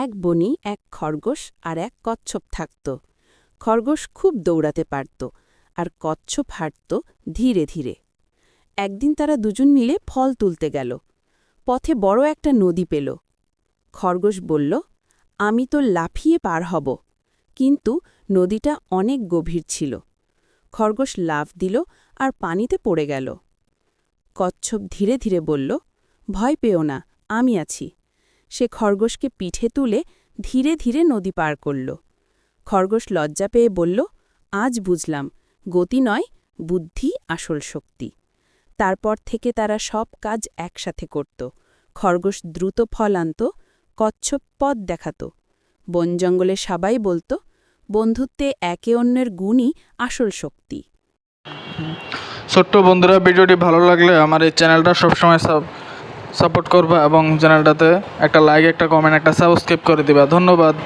এক বনে এক খরগোশ আর এক কচ্ছপ থাকত। খরগোশ খুব দৌড়াতে পারত আর কচ্ছপ হাঁটত ধীরে ধীরে। একদিন তারা দুজন মিলে ফল তুলতে গেল। পথে বড় একটা নদী পেল। খরগোশ বলল, আমি তো লাফিয়ে পার হব, কিন্তু নদীটা অনেক গভীর ছিল। খরগোশ লাফ দিল আর পানিতে পড়ে গেল। কচ্ছপ ধীরে ধীরে বলল, ভয় পেও না, আমি আছি। সে খরগোশকে পিঠে তুলে ধীরে ধীরে নদী পার করল। খরগোশ লজ্জা পেয়ে বলল, আজ বুঝলাম, গতি নয়, বুদ্ধি আসল শক্তি। তারপর থেকে তারা সব কাজ একসাথে করত। খরগোশ দ্রুত ফল আনত, কচ্ছপ পথ দেখাত। বন জঙ্গলে সবাই বলত, বন্ধুত্বে একে অন্যের গুণই আসল শক্তি। ছোট্ট বন্ধুরা, ভিডিওটি ভালো লাগলে আমার এই চ্যানেলটা সবসময় সাপোর্ট করবা এবং চ্যানেলটাতে একটা লাইক, একটা কমেন্ট, একটা সাবস্ক্রাইব করে দিবা। ধন্যবাদ।